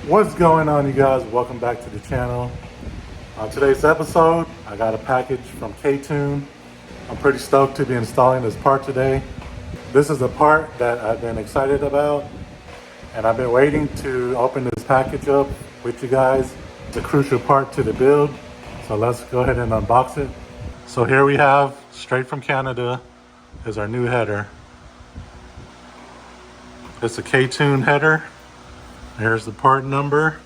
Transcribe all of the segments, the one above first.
What's going on, you guys? Welcome back to the channel. On today's episode, I got a package from K-Tune. I'm pretty stoked to be installing this part today. This is a part that I've been excited about, and I've been waiting to open this package up with you guys. It's a crucial part to the build, so let's go ahead and unbox it. So here we have, straight from Canada, is our new header. It's a K-Tune header. Here's the part number.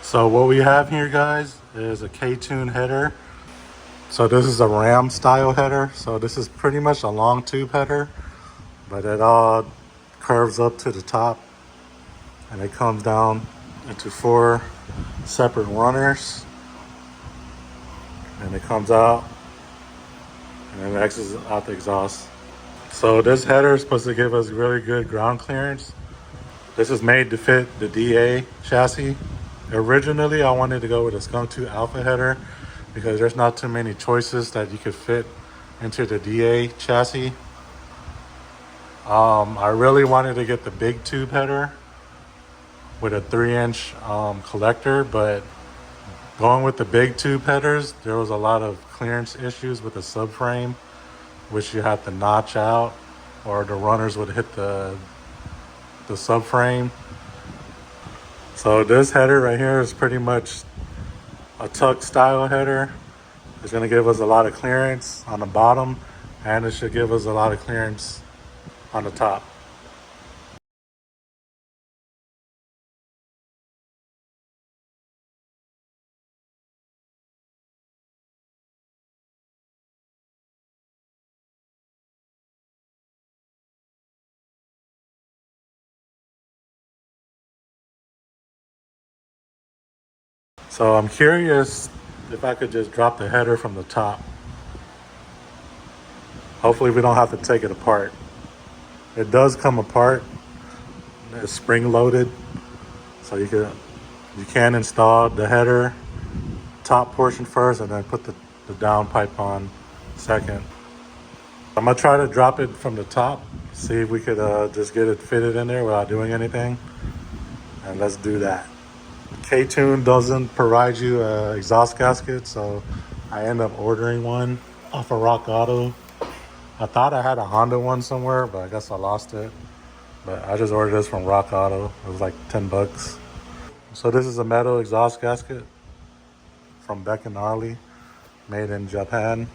So what we have here, guys, is a K-Tune header. So this is a ram style header. So this is pretty much a long tube header, but it all curves up to the top and it comes down into 4 separate runners, and it comes out and then exits out the exhaust. So this header is supposed to give us really good ground clearance. This is made to fit the DA chassis. Originally, I wanted to go with a Skunk 2 Alpha header because there's not too many choices that you could fit into the DA chassis. I really wanted to get the big tube header with a 3-inch collector, but going with the big tube headers, there was a lot of clearance issues with the subframe, which you had to notch out or the runners would hit the subframe. So this header right here is pretty much a tuck style header. It's going to give us a lot of clearance on the bottom, and it should give us a lot of clearance on the top. So I'm curious if I could just drop the header from the top. Hopefully we don't have to take it apart. It does come apart. It's spring loaded, so you can install the header top portion first and then put the down pipe on second. I'm gonna try to drop it from the top, see if we could just get it fitted in there without doing anything, and let's do that. K-Tune doesn't provide you an exhaust gasket, so I end up ordering one off of Rock Auto. I thought I had a Honda one somewhere, but I guess I lost it. But I just ordered this from Rock Auto. It was like 10 bucks. So this is a metal exhaust gasket from Beck & Gnarly, made in Japan.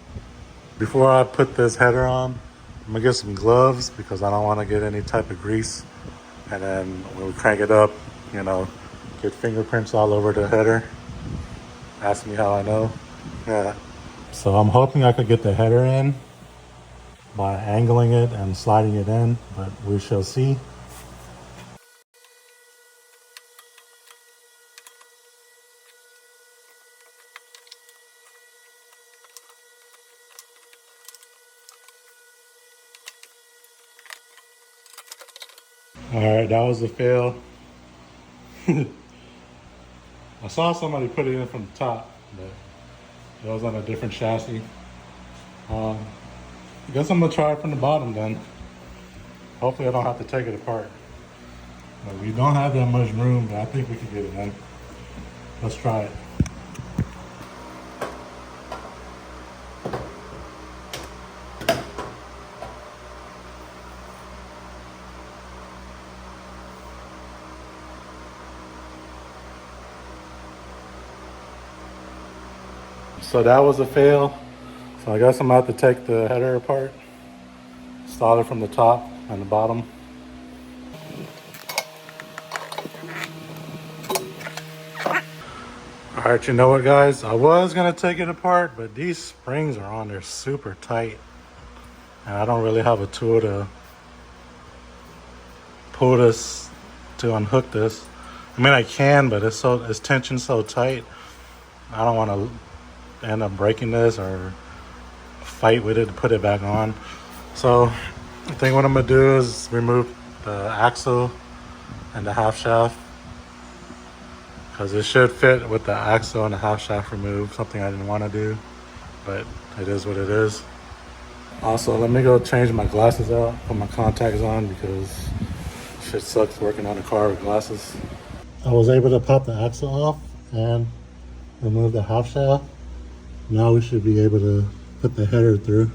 Before I put this header on, I'm gonna get some gloves because I don't want to get any type of grease. And then when we crank it up, get fingerprints all over the header. Ask me how I know. Yeah. So I'm hoping I could get the header in by angling it and sliding it in, but we shall see. All Alright, that was a fail. I saw somebody put it in from the top, but it was on a different chassis. I guess I'm gonna try it from the bottom then. Hopefully I don't have to take it apart. But we don't have that much room, but I think we can get it done. Let's try it. So that was a fail. So I guess I'm gonna have to take the header apart, install it from the top and the bottom. All right, you know what, guys? I was gonna take it apart, but these springs are on there super tight, and I don't really have a tool to pull this to unhook this. I mean, I can, but it's tension so tight. I don't want to end up breaking this or fight with it to put it back on. So I think what I'm gonna do is remove the axle and the half shaft, because it should fit with the axle and the half shaft removed. Something I didn't want to do, but it is what it is. Also, let me go change my glasses out, put my contacts on, because shit sucks working on a car with glasses. I was able to pop the axle off and remove the half shaft. Now we should be able to put the header through.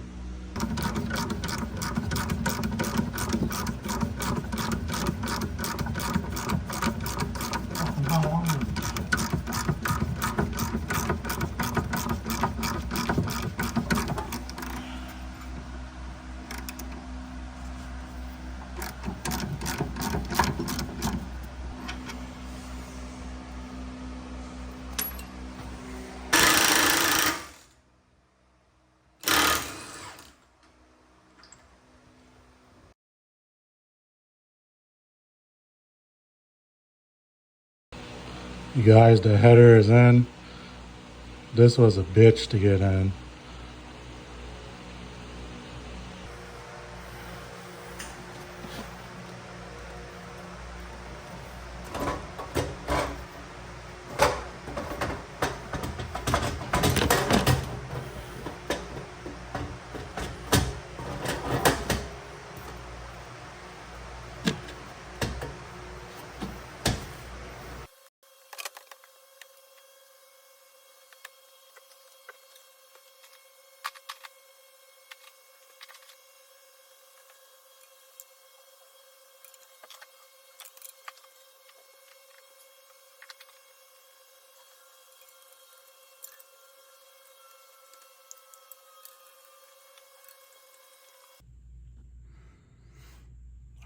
You guys, the header is in. This was a bitch to get in.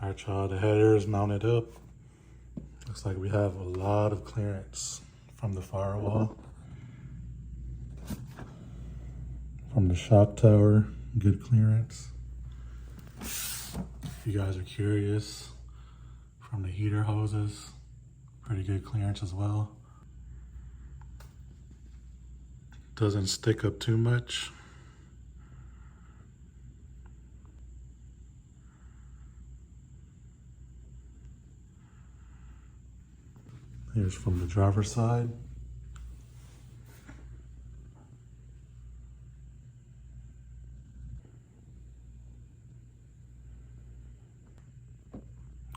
All right, y'all, the header is mounted up. Looks like we have a lot of clearance from the firewall. From the shock tower, good clearance. If you guys are curious, from the heater hoses, pretty good clearance as well. Doesn't stick up too much. Here's from the driver's side.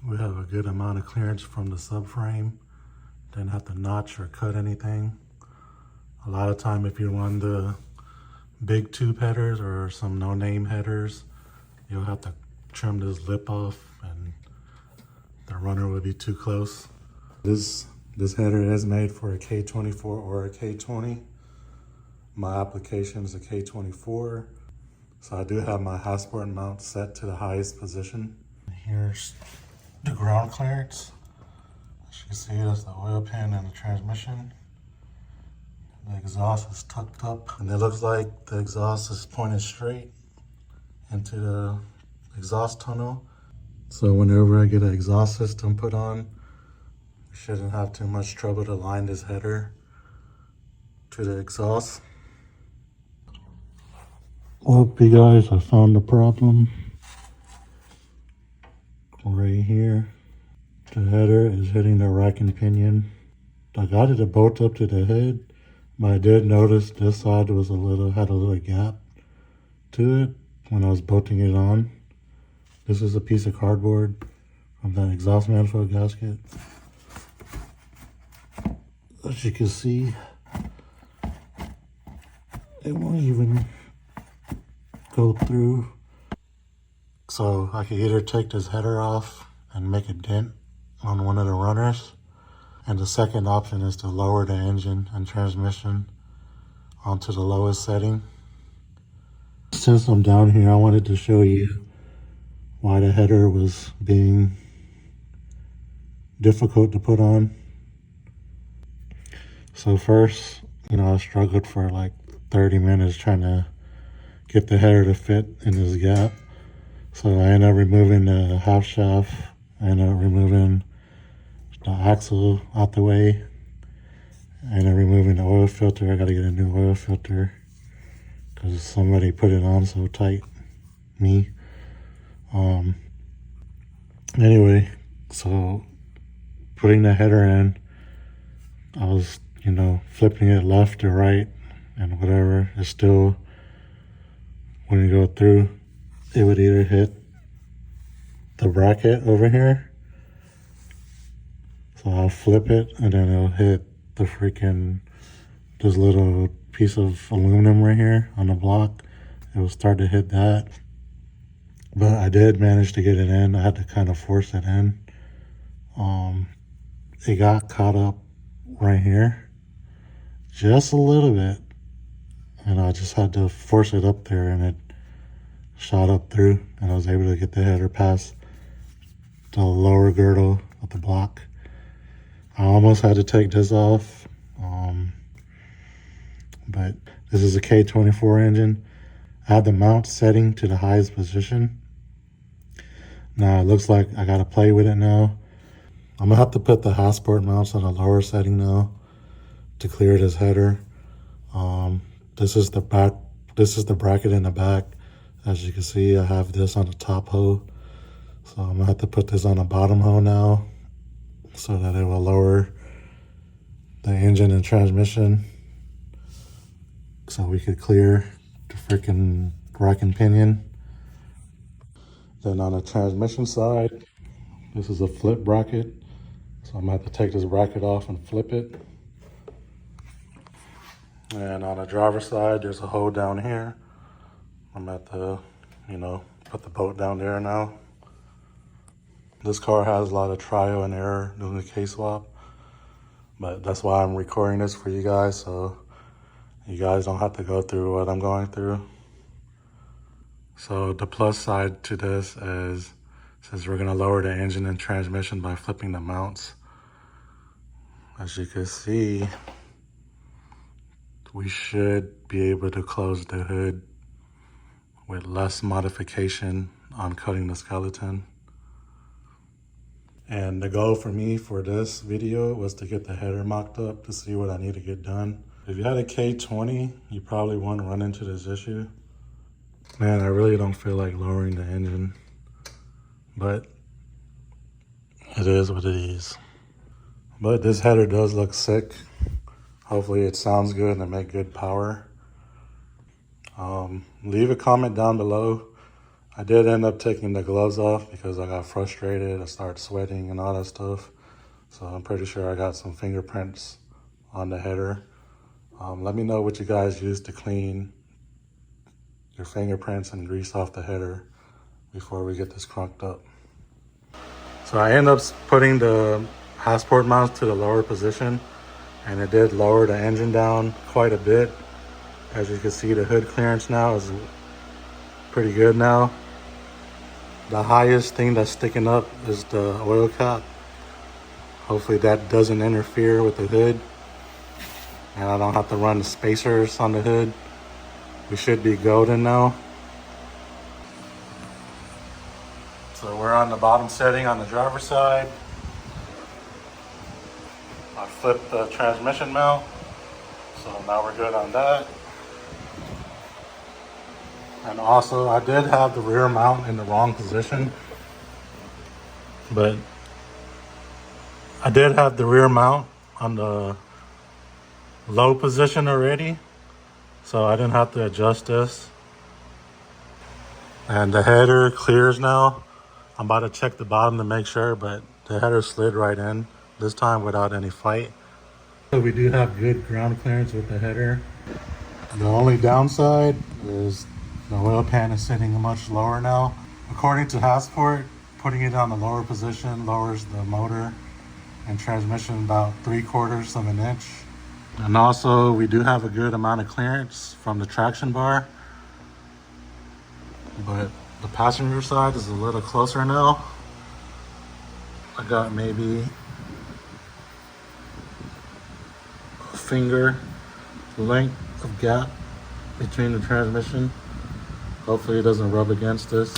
We have a good amount of clearance from the subframe. Didn't have to notch or cut anything. A lot of time if you run the big tube headers or some no-name headers, you'll have to trim this lip off and the runner would be too close. This header is made for a K24 or a K20. My application is a K24. So I do have my Hasport mount set to the highest position. Here's the ground clearance. As you can see, that's the oil pan and the transmission. The exhaust is tucked up, and it looks like the exhaust is pointed straight into the exhaust tunnel. So whenever I get an exhaust system put on, we shouldn't have too much trouble to line this header to the exhaust. Hope you guys, I found the problem right here. The header is hitting the rack and pinion. I got it to bolt up to the head, but I did notice this side had a little gap to it when I was bolting it on. This is a piece of cardboard from that exhaust manifold gasket. As you can see, it won't even go through. So I could either take this header off and make a dent on one of the runners, and the second option is to lower the engine and transmission onto the lowest setting. Since I'm down here, I wanted to show you why the header was being difficult to put on. So first, I struggled for like 30 minutes trying to get the header to fit in this gap. So I ended up removing the half shaft. I ended up removing the axle out the way. I ended up removing the oil filter. I got to get a new oil filter because somebody put it on so tight. Me. Anyway, so putting the header in, I was, flipping it left to right and whatever. It still wouldn't go through. It would either hit the bracket over here, so I'll flip it and then it'll hit this little piece of aluminum right here on the block. It will start to hit that, but I did manage to get it in. I had to kind of force it in. It got caught up right here just a little bit, and I just had to force it up there, and it shot up through, and I was able to get the header past the lower girdle of the block. I almost had to take this off, but this is a K24 engine. I had the mount setting to the highest position. Now it looks like I gotta play with it now. I'm gonna have to put the Hasport mounts on a lower setting now to clear this header. This is the bracket in the back. As you can see, I have this on the top hole. So I'm gonna have to put this on the bottom hole now so that it will lower the engine and transmission so we could clear the freaking rack and pinion. Then on the transmission side, this is a flip bracket. So I'm gonna have to take this bracket off and flip it. And on the driver's side, there's a hole down here. I'm at the, put the bolt down there now. This car has a lot of trial and error doing the K-swap, but that's why I'm recording this for you guys, so you guys don't have to go through what I'm going through. So the plus side to this is, since we're gonna lower the engine and transmission by flipping the mounts, as you can see, we should be able to close the hood with less modification on cutting the skeleton. And the goal for me for this video was to get the header mocked up to see what I need to get done. If you had a K20, you probably won't run into this issue. Man, I really don't feel like lowering the engine, but it is what it is. But this header does look sick. Hopefully it sounds good and make good power. Leave a comment down below. I did end up taking the gloves off because I got frustrated. I started sweating and all that stuff. So I'm pretty sure I got some fingerprints on the header. Let me know what you guys use to clean your fingerprints and grease off the header before we get this crunked up. So I end up putting the Hasport mounts to the lower position, and it did lower the engine down quite a bit. As you can see, the hood clearance now is pretty good now. The highest thing that's sticking up is the oil cap. Hopefully that doesn't interfere with the hood, and I don't have to run the spacers on the hood. We should be golden now. So we're on the bottom setting on the driver's side. I flipped the transmission mount, so now we're good on that. And also, I did have the rear mount in the wrong position, but I did have the rear mount on the low position already, so I didn't have to adjust this. And the header clears now. I'm about to check the bottom to make sure, but the header slid right in this time without any fight. So we do have good ground clearance with the header. The only downside is the oil pan is sitting much lower now. According to Hasport, putting it on the lower position lowers the motor and transmission about 3/4 of an inch. And also we do have a good amount of clearance from the traction bar, but the passenger side is a little closer now. I got maybe a finger length of gap between the transmission. Hopefully it doesn't rub against this.